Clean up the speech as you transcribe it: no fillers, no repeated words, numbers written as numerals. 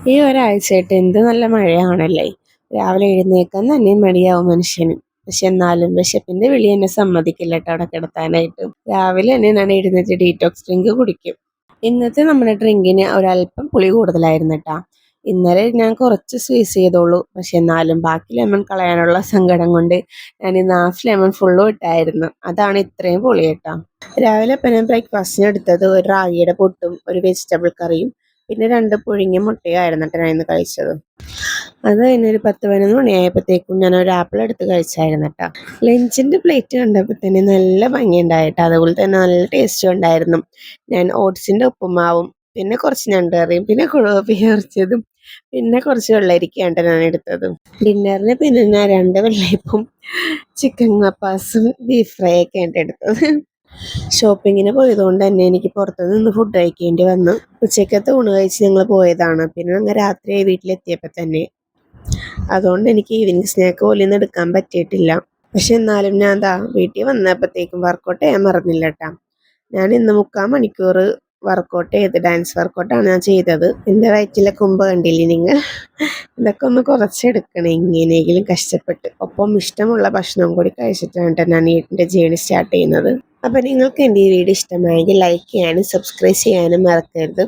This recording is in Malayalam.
ഈ ഒരാഴ്ചയായിട്ട് എന്ത് നല്ല മഴയാണല്ലേ. രാവിലെ എഴുന്നേക്കാൻ തന്നെ മടിയാവും മനുഷ്യന്. പക്ഷെ എന്നാലും വിശപ്പിന്റെ വിളി എന്നെ സമ്മതിക്കില്ല കേട്ടോ അവിടെ കിടത്താനായിട്ട്. രാവിലെ തന്നെ ഞാൻ എഴുന്നേറ്റ് ഡീറ്റോക്സ് ഡ്രിങ്ക് കുടിക്കും. ഇന്നത്തെ നമ്മുടെ ഡ്രിങ്കിന് ഒരല്പം പുളി കൂടുതലായിരുന്നു കേട്ടാ. ഇന്നലെ ഞാൻ കുറച്ച് സ്വീസ് ചെയ്തോളൂ, പക്ഷെ എന്നാലും ബാക്കി ലെമൺ കളയാനുള്ള സങ്കടം കൊണ്ട് ഞാൻ ഇന്ന് ഹാഫ് ലെമൺ ഫുള്ളും ഇട്ടായിരുന്നു. അതാണ് ഇത്രയും പുളി കേട്ടാ. രാവിലെ അപ്പം ഞാൻ ബ്രേക്ക്ഫാസ്റ്റിന് എടുത്തത് ഒരു റാഗിയുടെ പുട്ടും ഒരു വെജിറ്റബിൾ കറിയും പിന്നെ 2 പുഴുങ്ങിയ മുട്ടയായിരുന്നു കേട്ടോ ഞാൻ ഇന്ന് കഴിച്ചത്. അത് കഴിഞ്ഞൊരു 10-11 മണിയായപ്പോഴത്തേക്കും ഞാൻ ഒരു ആപ്പിൾ എടുത്ത് കഴിച്ചായിരുന്നു കേട്ടോ. ലഞ്ചിൻ്റെ പ്ലേറ്റ് കണ്ടപ്പോൾ തന്നെ നല്ല ഭംഗിയുണ്ടായിട്ടോ. അതുപോലെ തന്നെ നല്ല ടേസ്റ്റും ഉണ്ടായിരുന്നു. ഞാൻ ഓട്സിൻ്റെ ഉപ്പുമാവും പിന്നെ കുറച്ച് ഞണ്ടുകറിയും പിന്നെ കുഴുവ പൊരിച്ചതും പിന്നെ കുറച്ച് വെള്ളരിക്കയാണ് ഞാൻ എടുത്തത്. ഡിന്നറിന് പിന്നെ ഞാൻ 2 വെള്ളയപ്പവും ചിക്കൻ മപ്പാസും ബീഫ് ഫ്രൈ ഒക്കെയാണ് എടുത്തത്. ഷോപ്പിങ്ങിന് പോയതുകൊണ്ട് തന്നെ എനിക്ക് പുറത്തു നിന്ന് ഫുഡ് കഴിക്കേണ്ടി വന്നു. ഉച്ചക്കത്തെ ഊണ് കഴിച്ച് ഞങ്ങൾ പോയതാണ്. പിന്നെ അങ്ങ് രാത്രിയായി വീട്ടിലെത്തിയപ്പോൾ തന്നെ. അതുകൊണ്ട് എനിക്ക് ഈവനിങ് സ്നാക്ക് പോലും ഇന്ന് എടുക്കാൻ പറ്റിയിട്ടില്ല. പക്ഷെ എന്നാലും ഞാൻ വീട്ടിൽ വന്നപ്പോഴത്തേക്കും വർക്കൗട്ട് ചെയ്യാൻ മറന്നില്ല കേട്ടോ. ഞാൻ ഇന്ന് 3/4 മണിക്കൂർ വർക്കൗട്ട് ചെയ്ത് ഡാൻസ് വർക്കൗട്ടാണ് ഞാൻ ചെയ്തത്. എൻ്റെ വയറ്റിലെ കുമ്പ് കണ്ടില്ലേ നിങ്ങൾ? ഇതൊക്കെ ഒന്ന് കുറച്ചെടുക്കണം എങ്ങനെയെങ്കിലും കഷ്ടപ്പെട്ട്. ഒപ്പം ഇഷ്ടമുള്ള ഭക്ഷണം കൂടി കഴിച്ചിട്ടാണ് ഞാൻ എൻ്റെ ജേണി സ്റ്റാർട്ട് ചെയ്യുന്നത്. അപ്പോൾ നിങ്ങൾക്ക് എൻ്റെ ഈ വീഡിയോ ഇഷ്ടമായെങ്കിൽ ലൈക്ക് ചെയ്യാനും സബ്സ്ക്രൈബ് ചെയ്യാനും മറക്കരുത്.